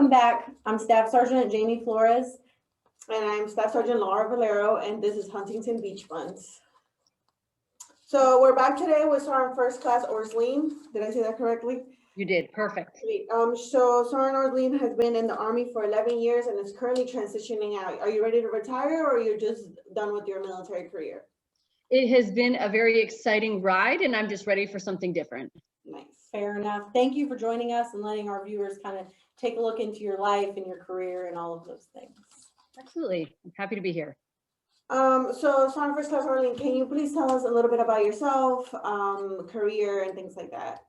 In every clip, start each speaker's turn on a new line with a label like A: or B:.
A: Welcome back. I'm Staff Sergeant Jamie Flores.
B: And I'm Staff Sergeant Laura Valero, and this is Huntington Beach Buns. So we're back today with Sergeant First Class Orslene. Did I say that correctly?
C: You did, perfect.
B: So Sergeant Orslene has been in the Army for 11 years and is currently transitioning out. Are you ready to retire, or you're just done with your military career?
C: It has been a very exciting ride, and I'm just ready for something different.
B: Nice.
A: Fair enough. Thank you for joining us and letting our viewers kind of take a look into your life and your career and all of those things.
C: Absolutely. I'm happy to be here.
B: So Sergeant First Class Orslene, can you please tell us a little bit about yourself, career, and things like that?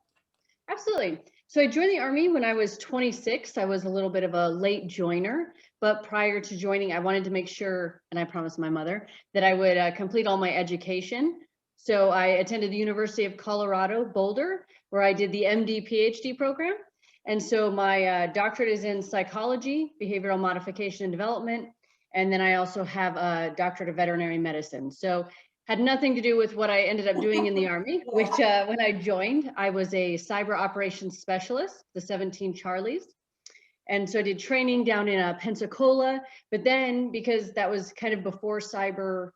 C: Absolutely. So I joined the Army when I was 26. I was a little bit of a late joiner, but prior to joining, I wanted to make sure, and I promised my mother, that I would complete all my education. So I attended the University of Colorado, Boulder, where I did the MD PhD program. And so my doctorate is in psychology, behavioral modification and development. And then I also have a doctorate of veterinary medicine. So had nothing to do with what I ended up doing in the Army, which when I joined, I was a cyber operations specialist, the 17 Charlies. And so I did training down in Pensacola, but then because that was kind of before cyber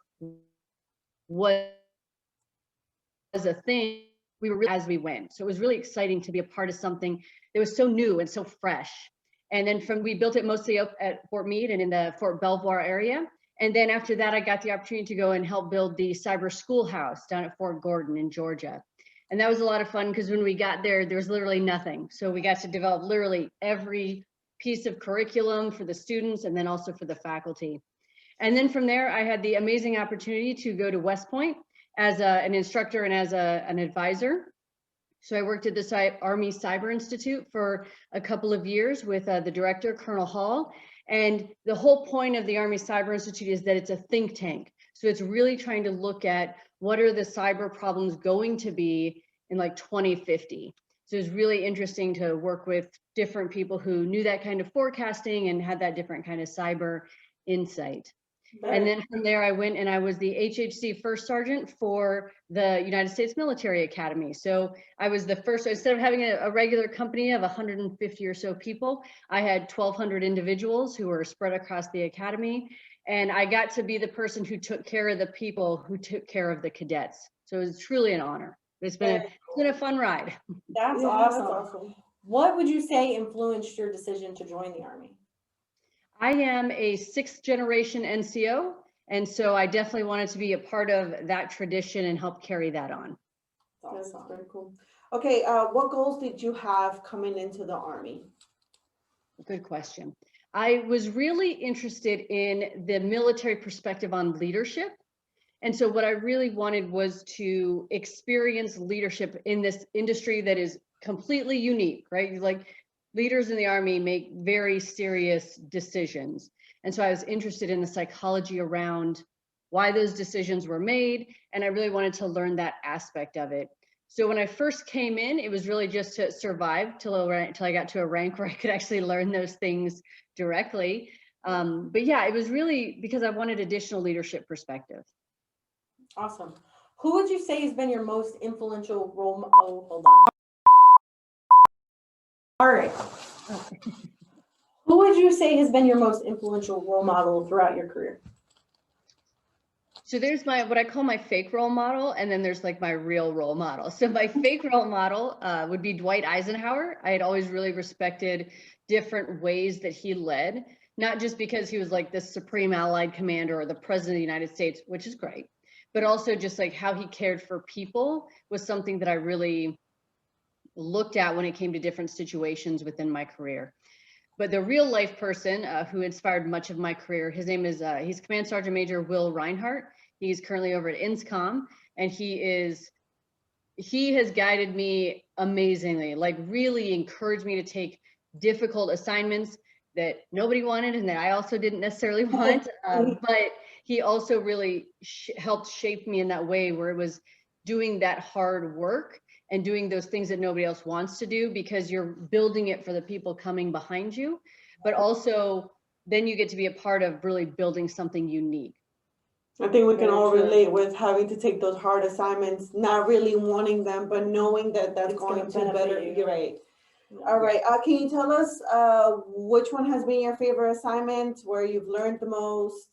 C: was a thing, we were really, as we went. So it was really exciting to be a part of something that was so new and so fresh. And then we built it mostly up at Fort Meade and in the Fort Belvoir area. And then after that, I got the opportunity to go and help build the cyber schoolhouse down at Fort Gordon in Georgia. And that was a lot of fun because when we got there, there was literally nothing. So we got to develop literally every piece of curriculum for the students and then also for the faculty. And then from there, I had the amazing opportunity to go to West Point as an instructor and as an advisor. So I worked at the Army Cyber Institute for a couple of years with the director, Colonel Hall. And the whole point of the Army Cyber Institute is that it's a think tank. So it's really trying to look at what are the cyber problems going to be in like 2050. So it's really interesting to work with different people who knew that kind of forecasting and had that different kind of cyber insight. And then from there, I went and I was the HHC First Sergeant for the United States Military Academy. So I was the first, instead of having a regular company of 150 or so people, I had 1,200 individuals who were spread across the academy. And I got to be the person who took care of the people who took care of the cadets. So it was truly an honor. It's been a fun ride.
A: That's awesome. What would you say influenced your decision to join the Army?
C: I am a 6th generation NCO, and so I definitely wanted to be a part of that tradition and help carry that on.
B: That's very cool. Okay, what goals did you have coming into the Army?
C: Good question. I was really interested in the military perspective on leadership. And so what I really wanted was to experience leadership in this industry that is completely unique, right? Like, leaders in the Army make very serious decisions. And so I was interested in the psychology around why those decisions were made. And I really wanted to learn that aspect of it. So when I first came in, it was really just to survive till I got to a rank where I could actually learn those things directly. But yeah, it was really because I wanted additional leadership perspective.
A: Awesome. Who would you say has been your most influential role model? Oh, hold on. All right. Who would you say has been your most influential role model throughout your career?
C: So there's what I call my fake role model, and then there's like my real role model. So my fake role model would be Dwight Eisenhower. I had always really respected different ways that he led, not just because he was like the supreme allied commander or the president of the United States, which is great, but also just like how he cared for people was something that I really looked at when it came to different situations within my career. But the real life person who inspired much of my career, his name is, he's Command Sergeant Major Will Reinhardt. He's currently over at INSCOM, and he has guided me amazingly, like really encouraged me to take difficult assignments that nobody wanted and that I also didn't necessarily want. But he also really helped shape me in that way where it was doing that hard work and doing those things that nobody else wants to do because you're building it for the people coming behind you, but also then you get to be a part of really building something unique.
B: I think we can all relate with having to take those hard assignments, not really wanting them, but knowing that that's going to better. You're right. All right, can you tell us, which one has been your favorite assignment, where you've learned the most?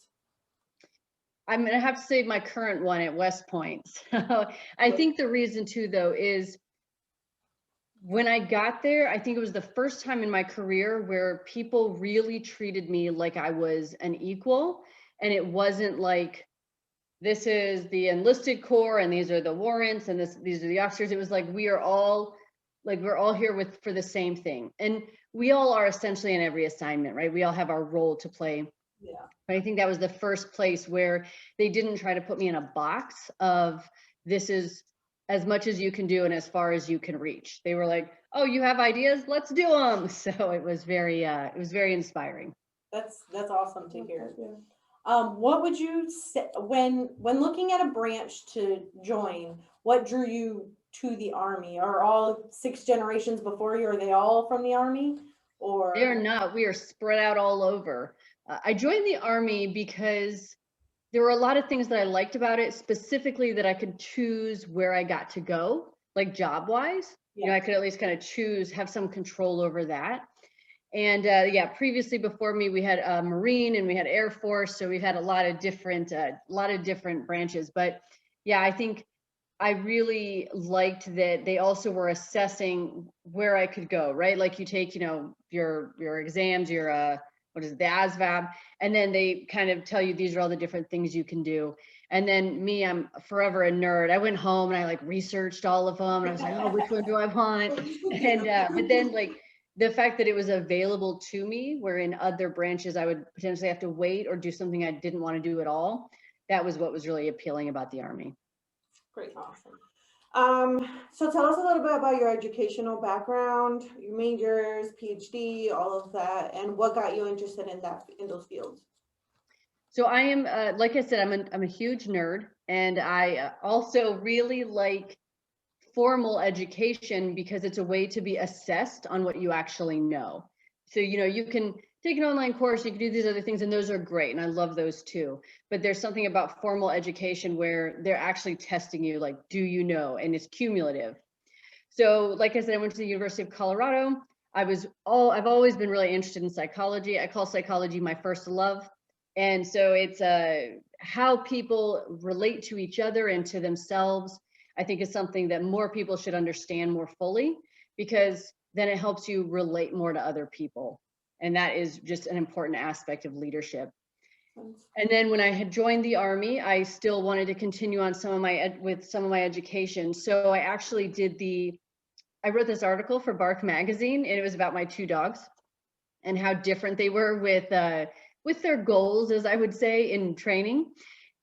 C: I'm gonna have to say my current one at West Point. So I think the reason too, though, is when I got there, I think it was the first time in my career where people really treated me like I was an equal. And it wasn't like, this is the enlisted corps and these are the warrants and these are the officers. It was like, we're all here for the same thing. And we all are essentially in every assignment, right? We all have our role to play.
B: Yeah.
C: But I think that was the first place where they didn't try to put me in a box of, this is as much as you can do and as far as you can reach. They were like, oh, you have ideas? Let's do them. So it was very inspiring.
A: That's awesome to hear. What would you say when looking at a branch to join? What drew you to the Army? Are all 6 generations before you? Are they all from the Army? Or
C: They're not. We are spread out all over. I joined the Army because there were a lot of things that I liked about it, specifically that I could choose where I got to go, like job wise. You know, I could at least kind of choose, have some control over that. And yeah, previously before me, we had Marine and we had Air Force. So we've had a lot of different branches. But yeah, I think I really liked that they also were assessing where I could go, right? Like you take, you know, your exams, your what is it, the ASVAB, and then they kind of tell you these are all the different things you can do. And then me, I'm forever a nerd. I went home and I like researched all of them. And I was like, oh, which one do I want? And but then like the fact that it was available to me, where in other branches I would potentially have to wait or do something I didn't want to do at all. That was what was really appealing about the Army.
B: Great, awesome. So tell us a little bit about your educational background, your majors, PhD, all of that, and what got you interested in those fields.
C: So I am, like I said, I'm a huge nerd, and I also really like formal education because it's a way to be assessed on what you actually know. So, you know, you can take an online course, you can do these other things, and those are great, and I love those too. But there's something about formal education where they're actually testing you, like, do you know? And it's cumulative. So, like I said, I went to the University of Colorado. I've always been really interested in psychology. I call psychology my first love. And so it's how people relate to each other and to themselves, I think is something that more people should understand more fully, because then it helps you relate more to other people. And that is just an important aspect of leadership. And then when I had joined the Army, I still wanted to continue on some of my education. So I actually I wrote this article for Bark Magazine, and it was about my 2 dogs and how different they were with their goals, as I would say, in training.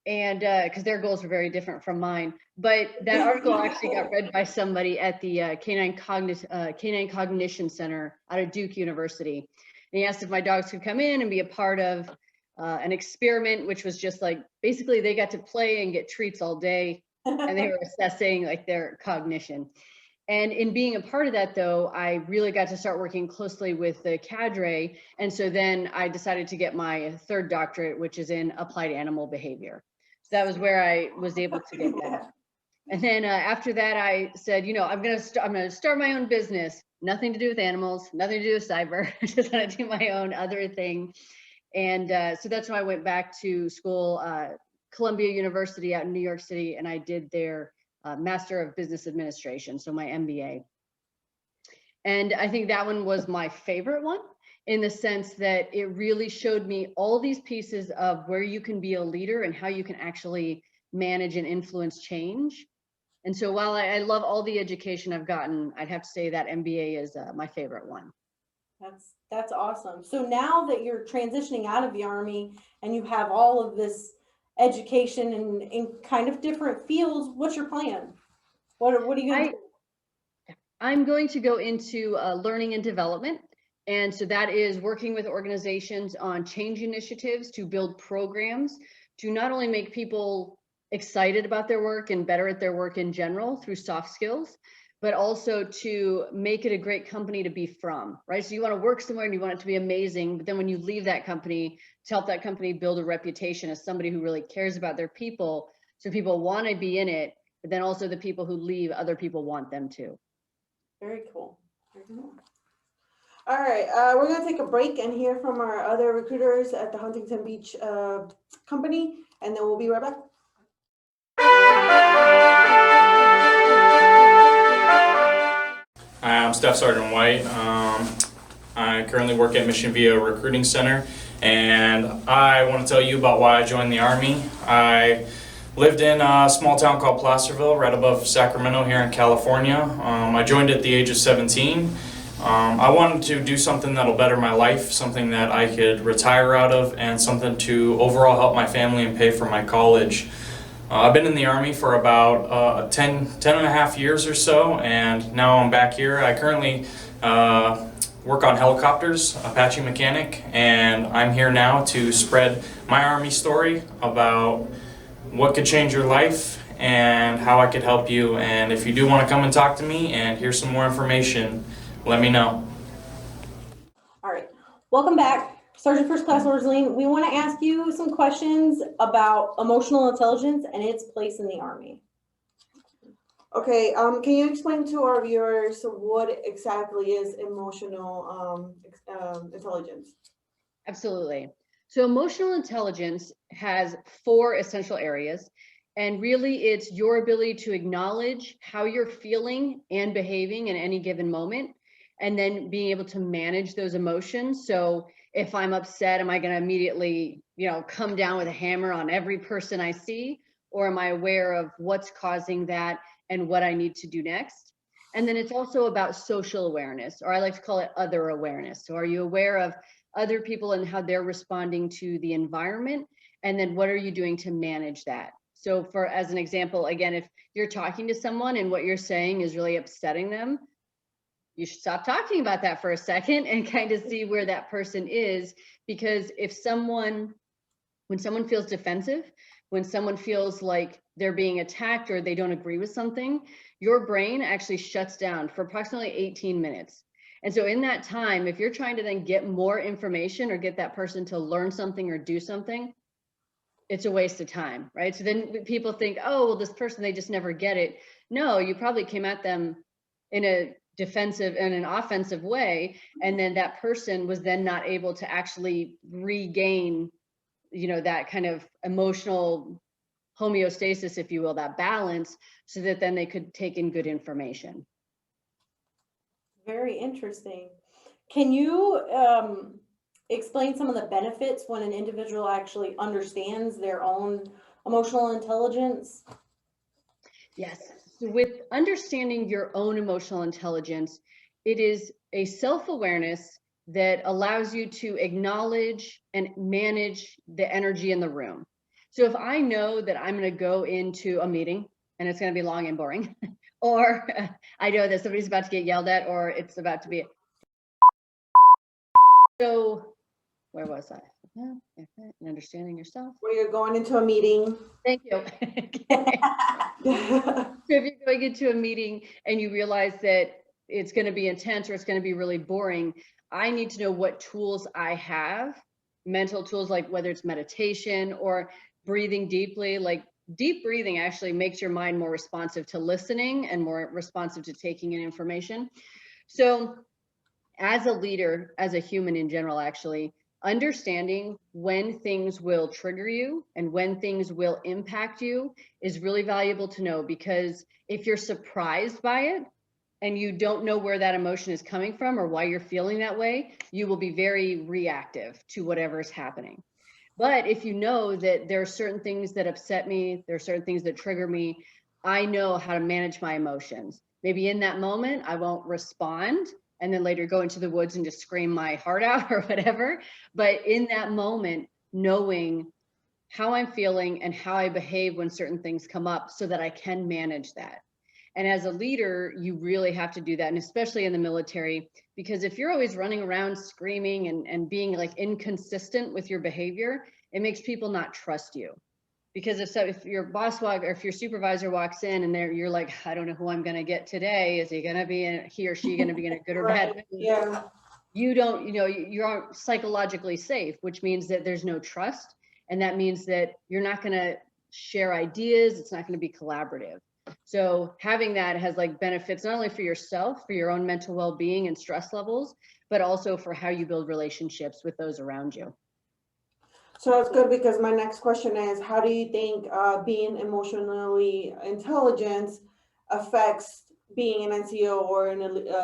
C: And because their goals were very different from mine. But that article actually got read by somebody at the Canine Cognition Center out of Duke University. And he asked if my dogs could come in and be a part of an experiment, which was just like, basically they got to play and get treats all day, and they were assessing like their cognition. And in being a part of that, though, I really got to start working closely with the cadre. And so then I decided to get my 3rd doctorate, which is in applied animal behavior. So that was where I was able to get that. And then after that, I said, you know, I'm going to start my own business. Nothing to do with animals, nothing to do with cyber. I just want to do my own other thing. And so that's when I went back to school, Columbia University out in New York City, and I did their Master of Business Administration, so my MBA. And I think that one was my favorite one, in the sense that it really showed me all these pieces of where you can be a leader and how you can actually manage and influence change. And so while I love all the education I've gotten, I'd have to say that MBA is my favorite one.
A: That's awesome. So now that you're transitioning out of the Army and you have all of this education in kind of different fields, what's your plan? What are you going to do?
C: I'm going to go into learning and development. And so that is working with organizations on change initiatives to build programs to not only make people excited about their work and better at their work in general through soft skills, but also to make it a great company to be from, right? So you want to work somewhere and you want it to be amazing, but then when you leave that company, to help that company build a reputation as somebody who really cares about their people, so people want to be in it, but then also the people who leave, other people want them to.
A: Very cool. Very cool.
B: All right, we're gonna take a break and hear from our other recruiters at the Huntington Beach company, and then we'll be right back.
D: Hi, I'm Sgt White. I currently work at Mission Viejo Recruiting Center, and I want to tell you about why I joined the Army. I lived in a small town called Placerville, right above Sacramento here in California. I joined at the age of 17. I wanted to do something that'll better my life, something that I could retire out of, and something to overall help my family and pay for my college. I've been in the Army for about 10 and a half years or so, and now I'm back here. I currently work on helicopters, Apache mechanic, and I'm here now to spread my Army story about what could change your life and how I could help you. And if you do want to come and talk to me and hear some more information, let me know.
A: All right, welcome back, Sergeant First Class Orslene. We want to ask you some questions about emotional intelligence and its place in the Army.
B: Okay, can you explain to our viewers what exactly is emotional intelligence?
C: Absolutely. So emotional intelligence has 4 essential areas, and really it's your ability to acknowledge how you're feeling and behaving in any given moment, and then being able to manage those emotions. So if I'm upset, am I going to immediately, come down with a hammer on every person I see, or am I aware of what's causing that and what I need to do next? And then it's also about social awareness, or I like to call it other awareness. So are you aware of other people and how they're responding to the environment? And then what are you doing to manage that? So as an example, again, if you're talking to someone and what you're saying is really upsetting them, you should stop talking about that for a second and kind of see where that person is. Because when someone feels defensive, when someone feels like they're being attacked or they don't agree with something, your brain actually shuts down for approximately 18 minutes. And so in that time, if you're trying to then get more information or get that person to learn something or do something, it's a waste of time, right? So then people think, oh, well, this person, they just never get it. No, you probably came at them in a defensive and an offensive way. And then that person was then not able to actually regain, that kind of emotional homeostasis, if you will, that balance, so that then they could take in good information.
A: Very interesting. Can you explain some of the benefits when an individual actually understands their own emotional intelligence?
C: Yes. So with understanding your own emotional intelligence, it is a self-awareness that allows you to acknowledge and manage the energy in the room. So if I know that I'm going to go into a meeting and it's going to be long and boring, or I know that somebody's about to get yelled at, or it's about to be. So where was I? And understanding yourself.
B: Where you're going into a meeting.
C: Thank you. So if you're going into a meeting and you realize that it's going to be intense or it's going to be really boring, I need to know what tools I have, mental tools, like whether it's meditation or breathing deeply. Like deep breathing actually makes your mind more responsive to listening and more responsive to taking in information. So as a leader, as a human in general, actually, understanding when things will trigger you and when things will impact you is really valuable to know, because if you're surprised by it and you don't know where that emotion is coming from or why you're feeling that way, you will be very reactive to whatever is happening. But if you know that there are certain things that upset me, there are certain things that trigger me, I know how to manage my emotions. Maybe in that moment, I won't respond and then later go into the woods and just scream my heart out or whatever. But in that moment, knowing how I'm feeling and how I behave when certain things come up so that I can manage that. And as a leader, you really have to do that. And especially in the military, because if you're always running around screaming and being like inconsistent with your behavior, it makes people not trust you. Because if your boss or if your supervisor walks in and you're like, I don't know who I'm going to get today. Is he or she going to be in a good or bad mood?
B: Yeah.
C: You aren't psychologically safe, which means that there's no trust. And that means that you're not going to share ideas. It's not going to be collaborative. So having that has like benefits not only for yourself, for your own mental well-being and stress levels, but also for how you build relationships with those around you.
B: So that's good, because my next question is, how do you think being emotionally intelligent affects being an NCO or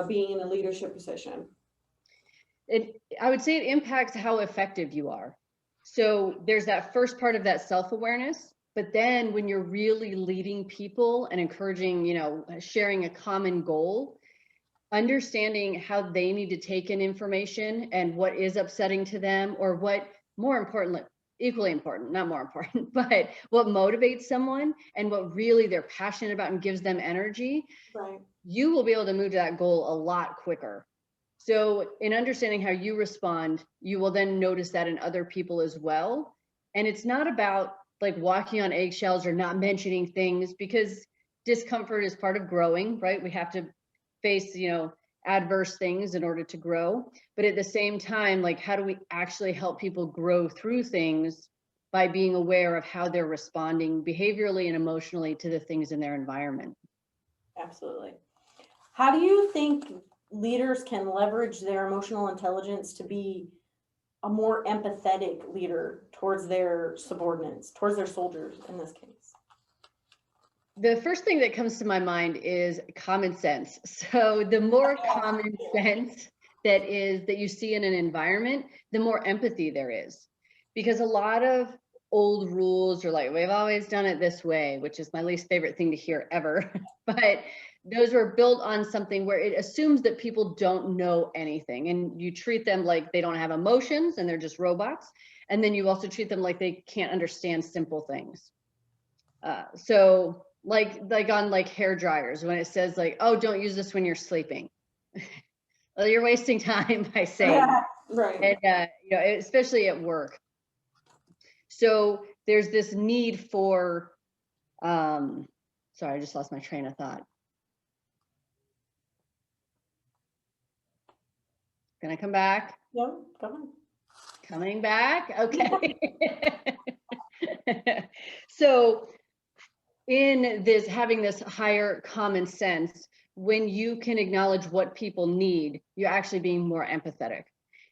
B: being in a leadership position?
C: I would say it impacts how effective you are. So there's that first part of that self-awareness, but then when you're really leading people and encouraging, sharing a common goal, understanding how they need to take in information and what is upsetting to them, or what, more importantly, equally important, not more important, but what motivates someone and what really they're passionate about and gives them energy,
B: Right.
C: you will be able to move to that goal a lot quicker. So in understanding how you respond, you will then notice that in other people as well. And it's not about like walking on eggshells or not mentioning things, because discomfort is part of growing, right? We have to face, adverse things in order to grow. But at the same time, like, how do we actually help people grow through things by being aware of how they're responding behaviorally and emotionally to the things in their environment?
A: Absolutely. How do you think leaders can leverage their emotional intelligence to be a more empathetic leader towards their subordinates, towards their soldiers in this case?
C: The first thing that comes to my mind is common sense. So the more common sense that you see in an environment, the more empathy there is. Because a lot of old rules are like, we've always done it this way, which is my least favorite thing to hear ever. But those were built on something where it assumes that people don't know anything, and you treat them like they don't have emotions and they're just robots. And then you also treat them like they can't understand simple things. So like on like hair dryers, when it says like, oh, don't use this when you're sleeping. Well, you're wasting time by saying,
B: Right.
C: and especially at work. So there's this need for, sorry, I just lost my train of thought. Can I come back?
A: Yeah, go on.
C: Coming back, okay. So in this, having this higher common sense, when you can acknowledge what people need, you're actually being more empathetic.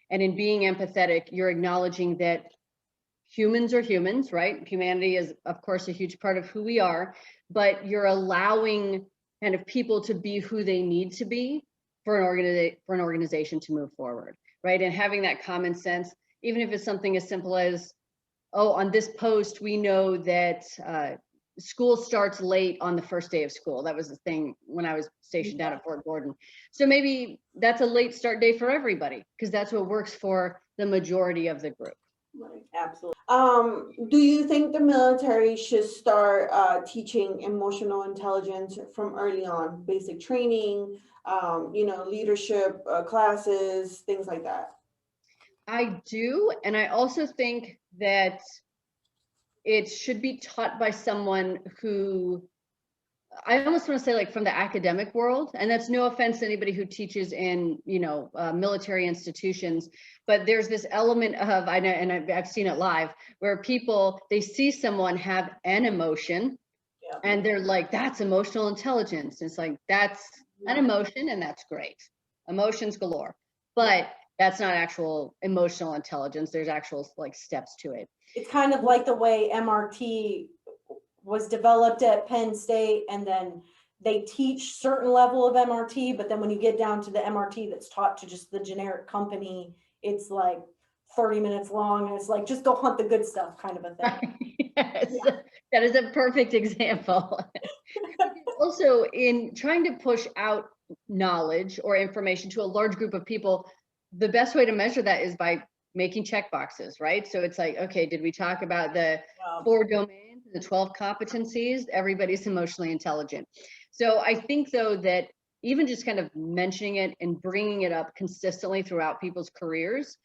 C: And in being empathetic, you're acknowledging that humans are humans, right? Humanity is, of course, a huge part of who we are, but you're allowing kind of people to be who they need to be for an organization to move forward, right? And having that common sense, even if it's something as simple as, oh, on this post, we know that school starts late on the first day of school. That was the thing when I was stationed down at Fort Gordon. So maybe that's a late start day for everybody, because that's what works for the majority of the group.
A: Right, absolutely.
B: Do you think the military should start teaching emotional intelligence from early on, basic training, leadership classes, things like that?
C: I do, and I also think that it should be taught by someone who, I almost want to say like from the academic world, and that's no offense to anybody who teaches in, military institutions, but there's this element of, I know, and I've seen it live, where people, they see someone have an emotion,
A: Yeah.
C: and they're like, that's emotional intelligence. It's like, that's an emotion, and that's great. Emotions galore, but that's not actual emotional intelligence. There's actual like steps to it.
A: It's kind of like the way MRT was developed at Penn State, and then they teach certain level of MRT, but then when you get down to the MRT that's taught to just the generic company, it's like 30 minutes long, and it's like, just go hunt the good stuff kind of a thing.
C: Yes, yeah. That is a perfect example. Also, in trying to push out knowledge or information to a large group of people, the best way to measure that is by making check boxes, right? So it's like, okay, did we talk about the 4 domains, the 12 competencies? Everybody's emotionally intelligent. So I think though that even just kind of mentioning it and bringing it up consistently throughout people's careers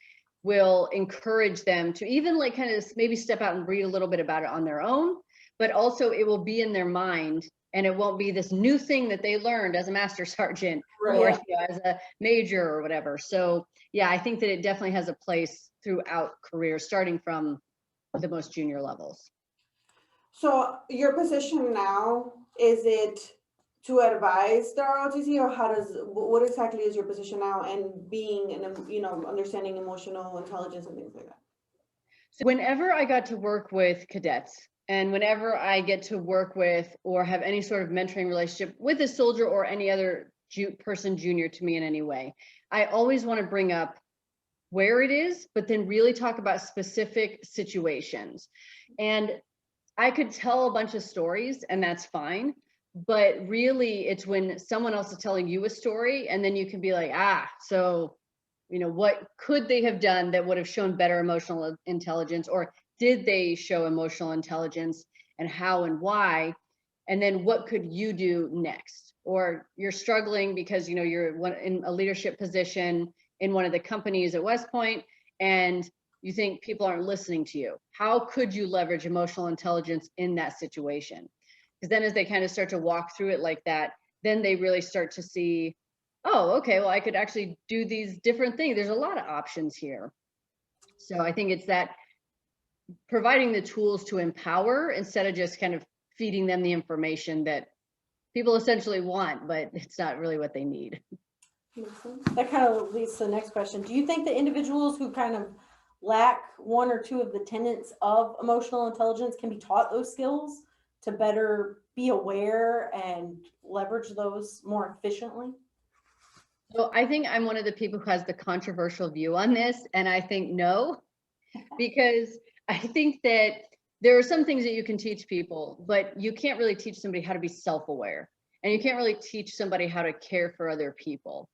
C: will encourage them to even like kind of maybe step out and read a little bit about it on their own, but also it will be in their mind, and it won't be this new thing that they learned as a master sergeant or as a major or whatever. So yeah, I think that it definitely has a place throughout careers, starting from the most junior levels.
B: So your position now, is it to advise the ROTC, or how does, what exactly is your position now, and being, and you know, understanding emotional intelligence and things like that?
C: So whenever I got to work with cadets, and whenever I get to work with or have any sort of mentoring relationship with a soldier or any other person junior to me in any way, I always want to bring up where it is, but then really talk about specific situations. And I could tell a bunch of stories, and that's fine. But really, it's when someone else is telling you a story, and then you can be like, so, you know, what could they have done that would have shown better emotional intelligence, or did they show emotional intelligence, and how and why? And then what could you do next? Or you're struggling because, you know, you're in a leadership position in one of the companies at West Point, and you think people aren't listening to you. How could you leverage emotional intelligence in that situation? Because then as they kind of start to walk through it like that, then they really start to see, oh, okay, well, I could actually do these different things. There's a lot of options here. So I think it's that providing the tools to empower instead of just kind of feeding them the information that people essentially want, but it's not really what they need.
A: That kind of leads to the next question. Do you think that individuals who kind of lack one or two of the tenets of emotional intelligence can be taught those skills to better be aware and leverage those more efficiently?
C: So I think I'm one of the people who has the controversial view on this, and I think no, because I think that there are some things that you can teach people, but you can't really teach somebody how to be self-aware, and you can't really teach somebody how to care for other people.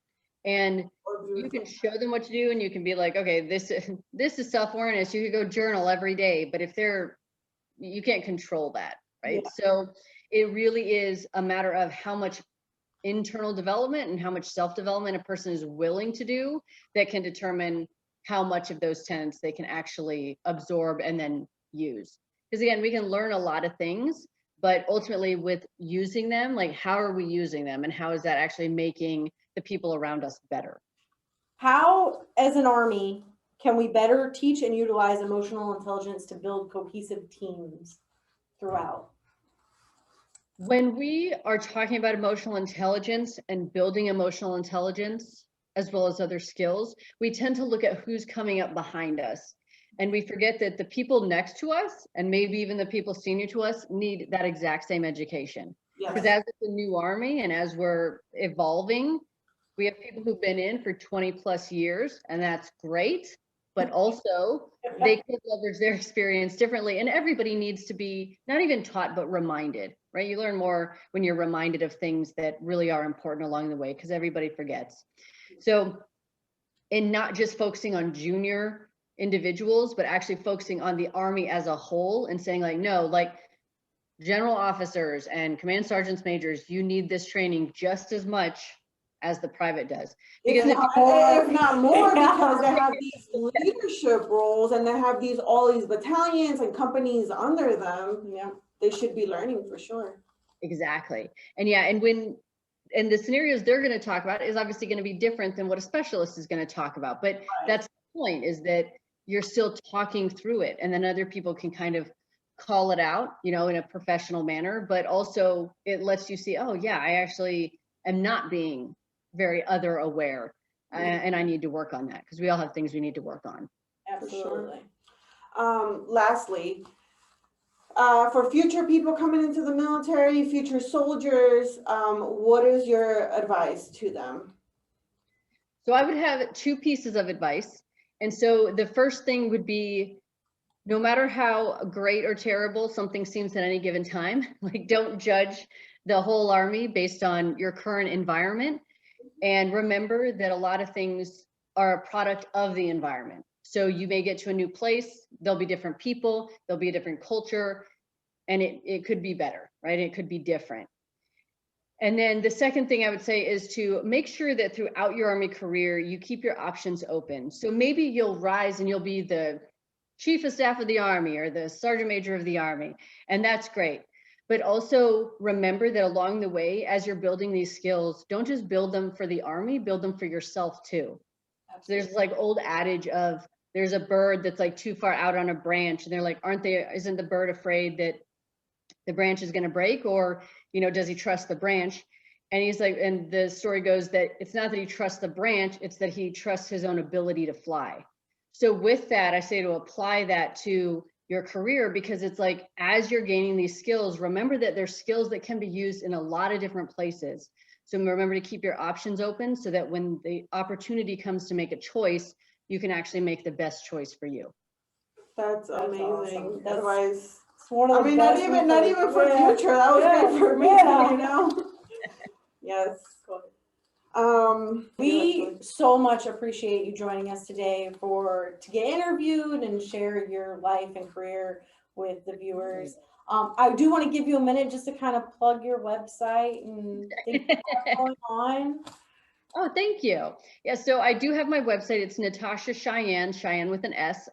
C: And you can show them what to do, and you can be like, okay, this is self-awareness. You could go journal every day, but if you can't control that, right?
A: Yeah.
C: So it really is a matter of how much internal development and how much self-development a person is willing to do that can determine how much of those tenets they can actually absorb and then use. Because again, we can learn a lot of things, but ultimately with using them, like how are we using them, and how is that actually making the people around us better?
A: How, as an Army, can we better teach and utilize emotional intelligence to build cohesive teams throughout?
C: When we are talking about emotional intelligence and building emotional intelligence, as well as other skills, we tend to look at who's coming up behind us. And we forget that the people next to us, and maybe even the people senior to us, need that exact same education. Because as it's a new Army and as we're evolving, we have people who've been in for 20 plus years, and that's great. But also they could leverage their experience differently. And everybody needs to be not even taught, but reminded, right? You learn more when you're reminded of things that really are important along the way, because everybody forgets. So in not just focusing on junior individuals, but actually focusing on the Army as a whole and saying like, no, like general officers and command sergeants majors, you need this training just as much as the private does. Because
B: if not more, because they have these leadership roles and they have all these battalions and companies under them.
A: Yeah.
B: They should be learning for sure.
C: Exactly. And yeah, and the scenarios they're going to talk about is obviously going to be different than what a specialist is going to talk about. But that's the point, is that you're still talking through it, and then other people can kind of call it out, you know, in a professional manner, but also it lets you see, oh yeah, I actually am not being very other aware, and I need to work on that, because we all have things we need to work on.
A: Absolutely.
B: Lastly, for future people coming into the military, future soldiers, what is your advice to them?
C: So I would have two pieces of advice. And so the first thing would be, no matter how great or terrible something seems at any given time, like don't judge the whole Army based on your current environment. And remember that a lot of things are a product of the environment. So you may get to a new place, there'll be different people, there'll be a different culture, and it could be better, right? It could be different. And then the second thing I would say is to make sure that throughout your Army career, you keep your options open. So maybe you'll rise and you'll be the Chief of Staff of the Army or the Sergeant Major of the Army, and that's great. But also remember that along the way, as you're building these skills, don't just build them for the Army, build them for yourself too. So there's like old adage of, there's a bird that's like too far out on a branch, and they're like, isn't the bird afraid that the branch is going to break, or, you know, does he trust the branch? And he's like, and the story goes that it's not that he trusts the branch, it's that he trusts his own ability to fly. So with that, I say to apply that to your career, because it's like, as you're gaining these skills, remember that there's skills that can be used in a lot of different places. So remember to keep your options open so that when the opportunity comes to make a choice, you can actually make the best choice for you.
B: That's amazing.
A: awesome. That's-
B: Advice.
A: It's one of
B: I
A: the
B: mean, not
A: best
B: even for
A: yeah.
B: future. That was
A: Yeah.
B: great for me,
A: Yeah.
B: you know? Yes.
A: We so much appreciate you joining us today to get interviewed and share your life and career with the viewers. I do want to give you a minute just to kind of plug your website and things going on.
C: Oh, thank you. Yeah, so I do have my website. It's Natasha Cheyenne with an S,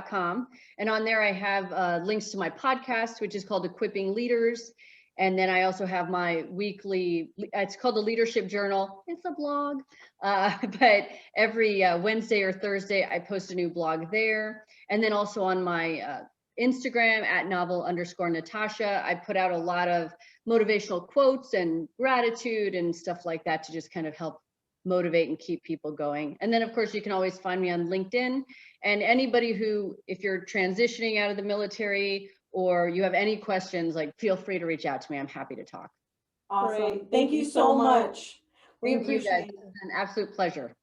C: .com. And on there I have links to my podcast, which is called Equipping Leaders. And then I also have my weekly, it's called the Leadership Journal. It's a blog, but every Wednesday or Thursday, I post a new blog there. And then also on my Instagram at @novel_Natasha, I put out a lot of motivational quotes and gratitude and stuff like that to just kind of help motivate and keep people going. And then of course you can always find me on LinkedIn, and anybody who, if you're transitioning out of the military or you have any questions, like feel free to reach out to me. I'm happy to talk.
A: Awesome.
B: Great.
A: Thank you so much. We
C: Thank you guys.
A: appreciate it.
C: It's been an absolute pleasure.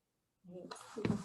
A: Thanks.